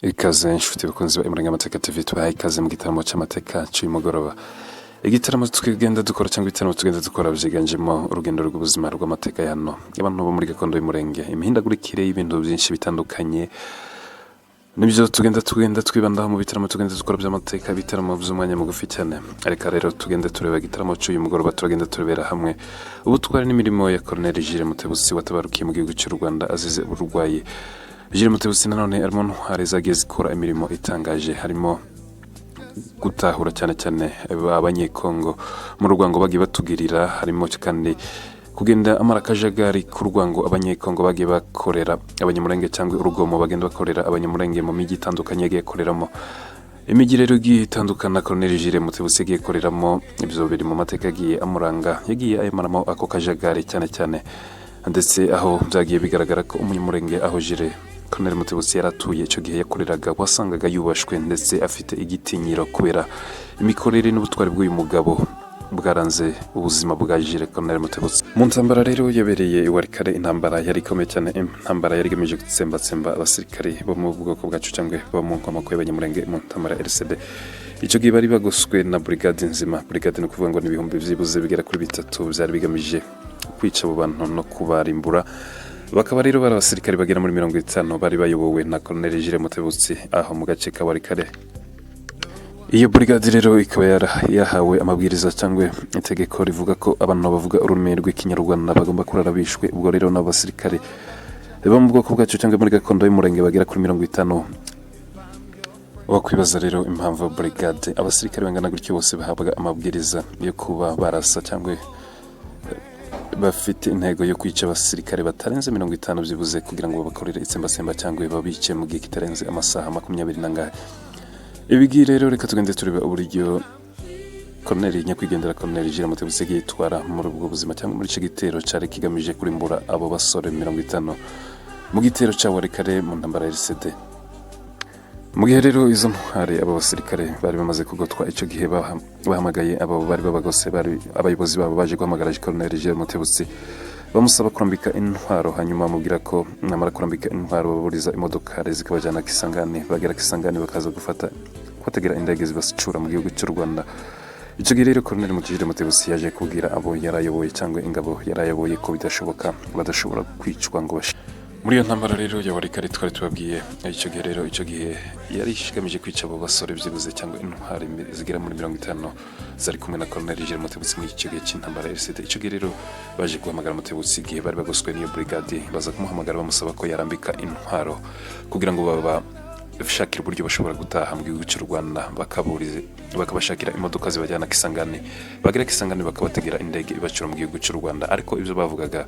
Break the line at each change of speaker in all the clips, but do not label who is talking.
Ikaze inshuti bakunzi ba Imurenge Amateka TV tubahaye ikaze mu gitaramo cy'amateka cy'umugoroba. Igitaramo tugenda dukora cyangwa ibitaramo tugenda dukora byiganjemo urugendo rw'ubuzima rw'amateka y'ano y'abantu bo muri gakondo y'umurenge, imihindagurikire y'ibintu byinshi bitandukanye nibyo tugenda twibandaho mu bitaramo tugenda dukora by'amateka, ibitaramo by'umwanya mugufi cyane. Ariko rero tugenda tureba igitaramo cy'uyu mugoroba, turagenda turebera hamwe ubutwari n'imirimo ya Colonel Jules Mutebusi watabarukiye mu gihugu cy'u Rwanda azize uburwayi. Jules Mutebusi nanone arimo ntwari zagiye zikora imirimo itangaje, harimo gutahura cyane abanyekongo mu rwango bagiye batugirira, harimo kandi kugenda amara akajagari ku rwango abanyekongo bagiye bakorera abanyamurenge cyangwa urugomo bagenda bakorera abanyamurenge mu mijyi itandukanye yagiye akoreramo. Imijyi rero igiye itandukana Colonel Jules Mutebusi yagiye akoreramo, ibyo biri mu mateka yagiye amuranga, yagiye ayimaramo ako kajagari cyane ndetse aho byagiye bigaragara ko umunyamurenge aho Jules Colonel Mutebusi yaratuye icyo gihe yakoreraga wasangaga yubashwe ndetse afite igitinyiro kubera imikorere n'ubutwari bw'uyu mugabo bwaranze ubuzima bwa Jules Colonel Mutebusi. Mu ntambara rero yabereye Warikare, intambara yari ikomeye cyane, intambara yari igamije gutsembatsemba abasirikari bo mu bwoko bwacu cyangwa bo mu nkomoko y'abanyamurenge mu ntambara ya RCD. Icyo gihe bari bagoswe na brigade nzima, brigade ni ukuvuga ngo ni ibihumbi byibuze bigera kuri bitatu byari bigamije kwica abo bantu no kubarimbura. Bakaba rero bari abasirikari bagera muri 50 bari bayobowe na Colonel Jules Mutebusi aho mu gace ka Warikare. Iyo brigade rero ikaba yahawe amabwiriza cyangwa itegeko rivuga ko abantu bavuga ururimi rw'ikinyarwanda bagomba kurara bishwe. Ubwo rero n'abasirikari bo mu bwoko bwacu cyangwa muri gakondo y'umurenge bagera kuri 50. Wakwibaza rero impamvu brigade abasirikari bangana gutyo bose bahabwa amabwiriza yo kuba barasa cyangwa bafite intego yo kwica abasirikare batarenze 50 byibuze kugira ngo babakorere itsembasemba cyangwa babice mu gihe kitarenze amasaha 20 nangahe. Ibigi rero reka tugende tureba uburyo Colonel nyakwigendera Colonel Jules Mutebusi yitwara muri ubwo buzima cyangwa muri icyo gitero cyari kigamije kurimbura abo basore 50 mu gitero cya Warikare mu ntambara ya RCD. Mu gihe rero izo ntwari abo basirikare bari bamaze kugotwa, icyo gihe bahamagaye abo bari babagose, bari abayobozi babo baje guhamagara Colonel Jules Mutebusi bamusaba kurambika intwaro, hanyuma amubwira ko namara kurambika intwaro baburiza imodoka zikabajyana Kisangani. Bagera Kisangani bakaza kubategera indege zibasicura mu gihugu cy'u Rwanda. Icyo gihe rero Colonel Jules Mutebusi yaje kubwira abo yarayoboye cyangwa ingabo yarayoboye ko badashobora kwicwa ngo muri iyo ntambara rero ya Warikare twari tubabwiye. Icyo gihe yari ishigamije kwica abo basore byibuze cyangwa intwari zigera muri 50 zari kumwe na Colonel Jules Mutebusi muri icyo gihe cy'intambara ya RCD. Icyo gihe rero baje guhamagara Mutebusi igihe bari bagoswe n'iyo brigade, baza kumuhamagara bamusaba ko yarambika intwaro kugira ngo bashakira uburyo bashobora gutaha mu gihugu cy'u Rwanda, bakabashakira imodoka zibajyana Kisangani. Bagera Kisangani bakabategera indege ibacura mu gihugu cy'u Rwanda. Ariko ibyo bavugaga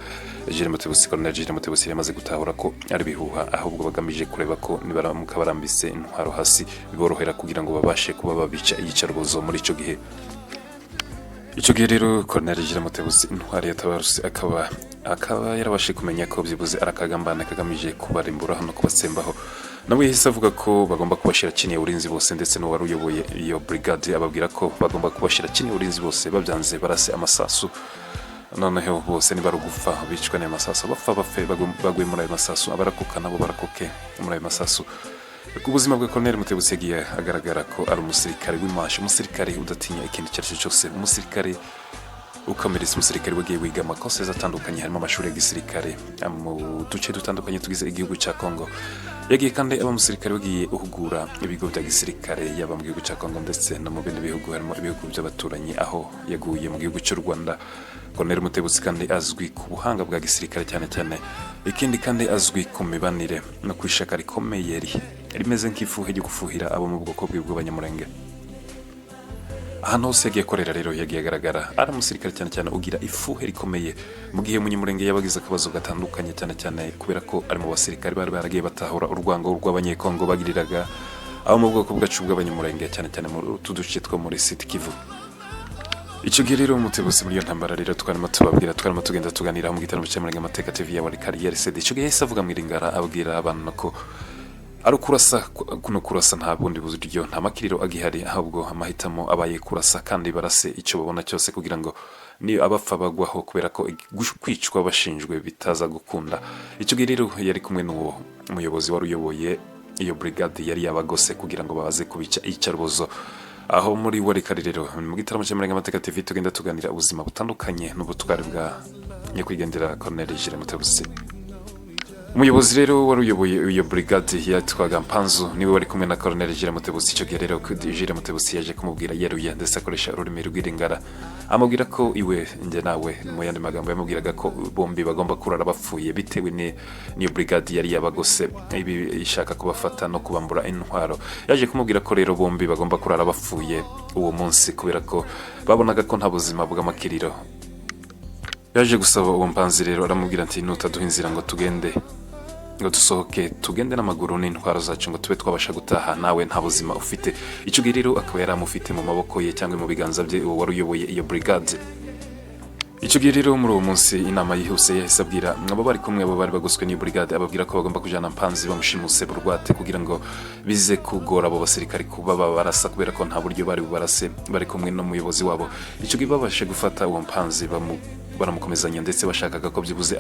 Colonel Jules Mutebusi yamaze gutahura ko ari bihuha, ahubwo bagamije kureba ko nibaramuka barambise intwaro hasi biborohera kugira ngo babashe kuba babica iyicarubozo muri icyo gihe. Icyo gihe rero Colonel Jules Mutebusi intwari yatabaruse akaba yarabashe kumenya ko byibuze arakagambana kagamije kubarimbura hano kubatsembaho. Nawe yahise avuga ko bagomba kubashira chini ya ulinzi bose, ndetse n'uwari uyoboye iyo brigade ababwira ko bagomba kubashira chini ya ulinzi bose, babyanze barase amasasu. Noneho bose ni barugufa bicwa n'amasasu, bapfe baguye muri ayo masasu, abarakoka nabo barakoke muri ayo masasu. Ku buzima bwa Colonel Mutebusi yagiye agaragara ko ari umusirikare w'imashi, umusirikare udatinya ikintu icyo ari cyo cyose, umusirikare ukomereza, umusirikare wagiye wiga amakosa atandukanye, harimo amashuri ya gisirikare mu duce dutandukanye tugize igihugu cya Kongo. Yagiye kandi aba umusirikare wagiye uhugura ibigo bya gisirikare yaba mu gihugu cya Kongo ndetse no mu bindi bihugu, harimo ibihugu by'abaturanyi aho yaguye mu gihugu cy'u Rwanda. Colonel Mutebusi kandi azwi ku buhanga bwa gisirikare cyane, ikindi kandi azwi ku mibanire no kwishaka rikomeye rimeze nk'ifuhe ryo gufuhira abo mu bwoko bw'abanyamurenge. Ahantu hose yagiye akorera rero yagiye agaragara ari umusirikare cyane ugira ifuhe rikomeye. Mu gihe umunyamurenge yabagize akabazo gatandukanye cyane kubera ko ari mu basirikare bari baragiye batahura urwango rw'abanyekongo bagiriraga abo mu bwoko bwacu bw'abanyamurenge cyane mu tuduce two muri Sud Kivu. Icyo gihe rero Mutebusi muri iyo ntambara rero twarimo tugenda tuganira mu gitaramo cy'Imurenge Amateka TV ya Warikare ya RCD. Icyo gihe yahise avuga mu iringara abwira abantu ko ari kurasa nta bundi buryo, nta makiriro agihari, ahubwo amahitamo abaye kurasa kandi barase icyo babona cyose kugira ngo niyo abapfa bagwaho, kubera ko kwicwa bashinjwe bitaza gukunda. Icyo gihe rero yari kumwe n'uwo umuyobozi wari uyoboye iyo brigade yari yabagose kugira ngo baze kubica iyicarubozo aho muri Warikari rero mu gitaramo cy'Amarenga TV tugenda tuganira ubuzima butandukanye n'ubutwari bwa nyakwigendera Colonel Jules Mutebusi. Umuyobozi rero wari uyoboye iyo brigade yatwaga Mpanzu niwe wari kumwe na Colonel Jules Mutebusi. Icyo gihe rero Jules Mutebusi yaje kumubwira yeruye ndetse akoresha ururimi rw'Iringara amubwira ko iwe nje nawe mu yandi magambo yamubwiraga ko bombi bagomba kurara bapfuye bitewe n'iyo brigade yari yabagose ibi ishaka kubafata no kubambura intwaro. Yaje kumubwira ko rero bombi bagomba kurara bapfuye uwo munsi kubera ko babonaga ko nta buzima bw'amakiriro. Yaje gusaba uwo Mpanzi rero aramubwira ati nutaduha inzira ngo tugende ngo dusohoke tugende n'amaguru n'intwaro zacu ngo tube twabasha gutaha nawe nta buzima ufite. Icyo gihe rero akaba yari amufite mu maboko ye cyangwa mu biganza bye uwo wari uyoboye iyo brigade. Icyo gihe rero muri uwo munsi inama yihuse yahise abwira abo bari kumwe abo bari bagoswe n'iyo brigade ababwira ko bagomba kujyana Mpanzi bamushimuse burwate kugira ngo bize kugora abo basirikari kuba barasa kubera ko nta buryo bari bubarase bari kumwe n'umuyobozi wabo. Icyo gihe babashe gufata uwo Mpanzi baramukomezanya ndetse bashakaga ko byibuze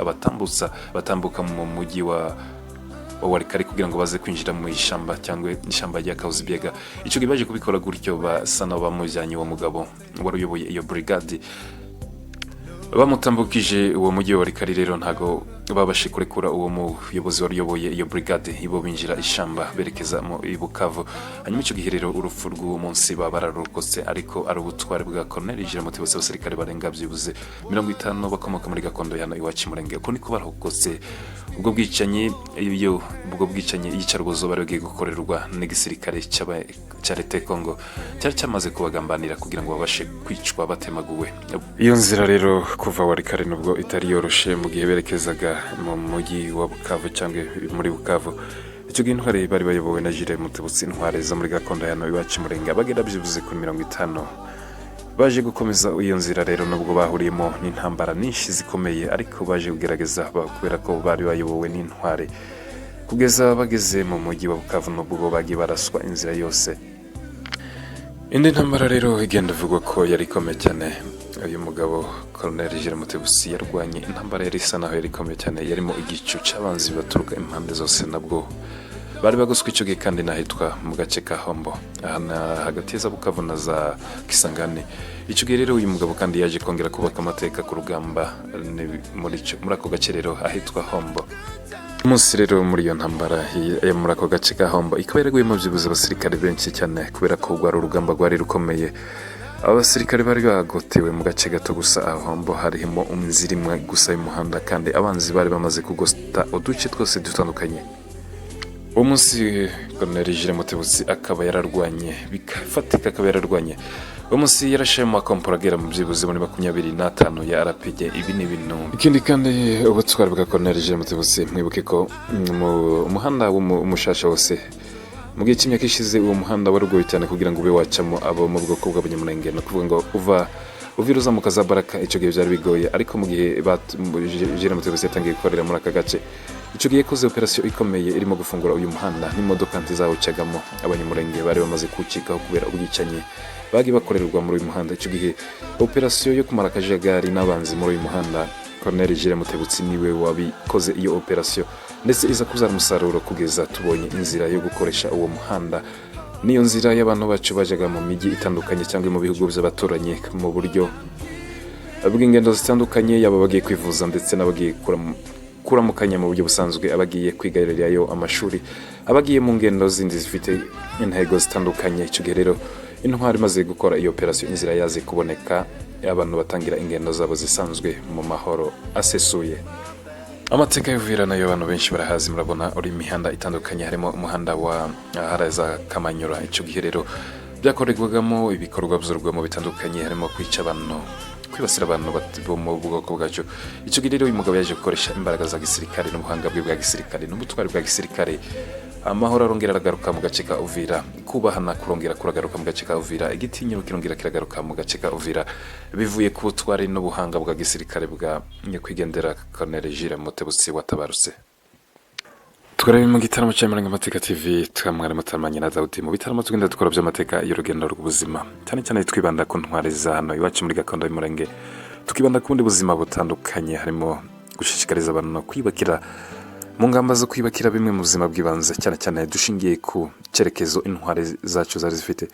batambuka mu mujyi wa Warikari kugira ngo baze kwinjira mu ishyamba cyangwa ishyamba rya Kahuzi-Biega. Icyo gihe baje kubikora gutyo basa n'abamujyanye uwo mugabo wari uyoboye iyo brigade bamutambukije uwo mujyi wa Warikari rero ntago babashe kurekura uwo muyobozi wari uyoboye iyo brigade ibo binjira ishyamba berekeza mu Bukavu. Hanyuma icyo gihe rero urupfu rw'uwo munsi bararokotse ariko ari ubutwari bwa Colonel Jules Mutebusi. Abasirikare barenga byibuze 50 bakomoka muri gakondo yano iwacu Murenge uko niko barokotse ubwo bwicanyi iyicarubozo bari bagiye gukorerwa n'igisirikare cya Leta ya Congo cyari cyamaze kubagambanira kugira ngo babashe kwicwa batemaguwe. Iyo nzira rero kuva Warikari nubwo itari yoroshe mu gihe berekezaga mu mujyi wa Bukavu cyangwa muri Bukavu. Icyo gihe intware bari bayobowe na Jules Mutebusi intware zo muri gakondo yano iwacu Murenge bagenda byibuze kuri 50 baje gukomeza iyo nzira rero nubwo bahuriyemo n'intambara nyinshi zikomeye ariko baje kugerageza kubera ko bari bayobowe n'intware kugeza bageze mu mujyi wa Bukavu nubwo bagiye baraswa inzira yose. Indi ntambara rero igenda ivugwa ko yari ikomeye cyane. Uyu mugabo Colonel Jules Mutebusi yarwanye intambara yari isa naho yari ikomeye cyane yarimo igicu cy'abanzi baturuka impande zose nabwo bari bagoswe icyo gihe kandi nahitwa mu gace ka Hombo hagati ya Bukavu na za Kisangani. Icyo gihe rero uyu mugabo kandi yaje kongera kubaka amateka ku rugamba muri ako gace rero ahitwa Hombo. Umunsi rero muri iyo ntambara muri ako gace ka Hombo ikaba yaraguyemo byibuze abasirikare benshi cyane kubera ko rwari urugamba rwari rukomeye. Abasirikare bari bagotewe mu gace gato gusa aho Hombo harimo inzira imwe gusa y'umuhanda kandi abanzi bari bamaze kugota uduce twose dutandukanye. Uwo munsi Colonel Jules Mutebusi akaba yararwanye bikafatika akaba yararwanye. Uwo munsi yarashema komporagera mu byibuze muri 25 ya RPG. Ibi ni ibintu ikindi kandi ubutwari bwa Colonel Jules Mutebusi mwibuke ko umuhanda w'umushasha wose mu gihe cy'imyaka ishize uwo muhanda warugoye cyane kugira ngo ube wacamo abo mu bwoko bw'abanyamurenge no kuvuga ngo uviruza mu Kazabaraka. Icyo gihe byari bigoye ariko mu gihe Jules Mutebusi yatangiye gukorera muri aka gace icyo gihe yakoze operasiyo ikomeye irimo gufungura uyu muhanda n'imodoka ntizawucagamo. Abanyamurenge bari bamaze kuwucikaho kubera ubwicanyi bagiye bakorerwa muri uyu muhanda. Icyo gihe operasiyo yo kumara akajagari n'abanzi muri uyu muhanda Colonel Jules Mutebusi niwe wabikoze iyo operasiyo ndetse iza kuzana umusaruro kugeza tubonye inzira yo gukoresha uwo muhanda. Niyo nzira y'abantu bacu bajaga mu mijyi itandukanye cyangwa mu bihugu by'abaturanyi mu buryo bw'ingendo zitandukanye yaba bagiye kwivuza ndetse n'abagiye kuramukanya mu buryo busanzwe, abagiye kwigarurirayo amashuri, abagiye mu ngendo zindi zifite intego zitandukanye. Icyo gihe rero intwari imaze gukora iyo operasiyo inzira yaze kuboneka abantu batangira ingendo zabo zisanzwe mu mahoro asesuye. Amateka y'Uvira nayo abantu benshi barahazi, murabona uri imihanda itandukanye, harimo umuhanda wa Haraza Kamanyura. Icyo gihe rero byakorerwagamo ibikorwa by'urugomo bitandukanye, harimo kwica abantu, kwibasira abantu bo mu bwoko bwacu. Icyo gihe rero uyu mugabo yaje gukoresha imbaraga za gisirikare n'ubuhanga bwe bwa gisirikare n'ubutwari bwa gisirikare. Amahoro arongera aragaruka mu gace ka Uvira, kubahana kurongera kuragaruka mu gace ka Uvira, igitinyiro kirongera kiragaruka mu gace ka Uvira, bivuye ku butwari n'ubuhanga bwa gisirikare bwa nyakwigendera Colonel Jules Mutebusi watabarutse. Twari mu gitaramo cya Amarenga TV, twamwari mutamanye na Daudi mu bitaramo tugenda dukora by'amateka y'urugendo rw'ubuzima, cyane cyane twibanda ku ntwari za hano iwacu muri gakondo y'Umurenge, tukibanda ku bundi buzima butandukanye, harimo gushishikariza abantu no kwibakira mu ngamba zo kwibakira bimwe mu buzima bw'ibanze cyane cyane dushingiye ku cyerekezo intwari zacu zari zifite.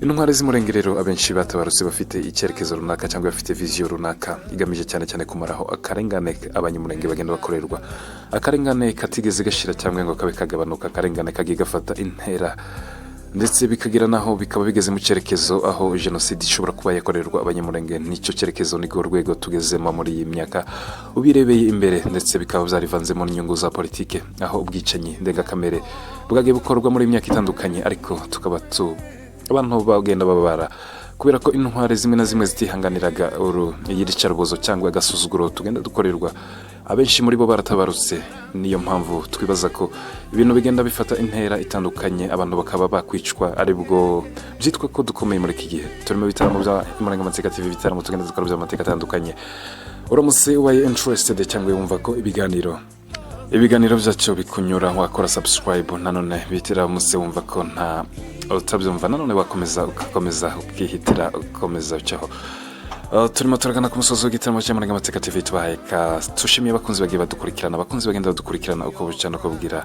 Intwari z'umurenge rero abenshi batabarutse bafite icyerekezo runaka cyangwa bafite viziyo runaka igamije cyane cyane kumaraho akarengane abanyamurenge bagenda bakorerwa, akarengane katigeze gashira cyangwa ngo kabe kagabanuka, akarengane kagiye gafata intera ndetse bikagira naho bikaba bigeze mu cyerekezo aho jenoside ishobora kuba yakorerwa abanyamurenge. Nicyo cyerekezo niko rwego tugezemo muri iyi myaka ubirebeye imbere, ndetse bikaba byarivanzemo n'inyungu za politike, aho ubwicanyi ndengakamere bwagiye bukorwa muri imyaka itandukanye, ariko tukaba abantu bagenda babara kubera ko intwari zimwe na zimwe zitihanganiraga iyiricarubozo cyangwa agasuzuguro tugenda dukorerwa. Abenshi muri bo baratabarutse, niyo mpamvu twibaza ko ibintu bigenda bifata intera itandukanye, abantu bakaba bakwicwa, aribwo byitwa ko dukomeye muri iki gihe. Turimo bitaramo bya Amarangamateka TV, bitaramo tugenda dukora by'amateka atandukanye. Uramutse ubaye interested cyangwa wumva ko ibiganiro byacu bikunyura, wakora subscribe. Nanone bitiramutse wumva ko nta utabyumva, nanone wakomeza ugakomeza ukihitira ukomeza ucaho. Turimo turagana ku musozo w'igitaramo cy'Amarangamateka TV. Tushimiye abakunzi bagiye badukurikirana, abakunzi bagenda badukurikirana uko bucana uko bwira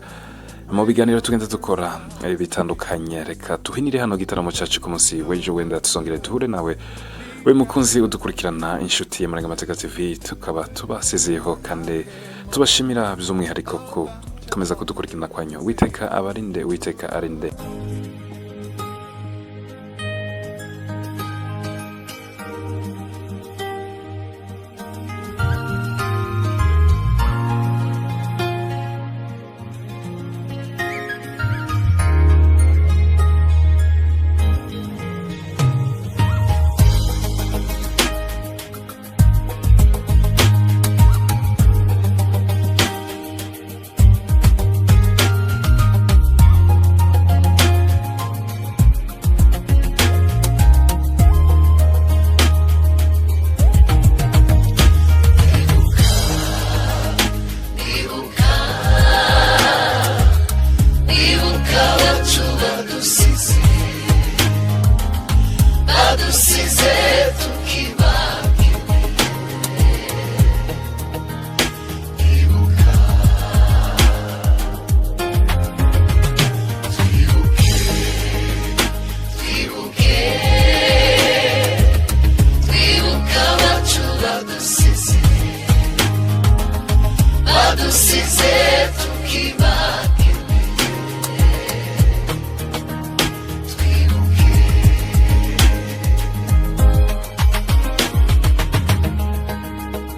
mu biganiro tugenda dukora bitandukanye. Reka tuhinire hano gitaramo cyacu ku munsi w'ejo, wenda tuzongere duhure nawe we mukunzi udukurikirana, inshuti y'Amarangamateka TV. Tukaba tubasizeho kandi tubashimira by'umwihariko ko komeza kudukurikirana kwanyu. Uwiteka abarinde, Uwiteka arinde.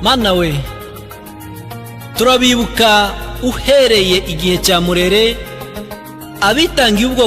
Mana we, turabibuka uhereye igihe cya Murere abitangiye ubwo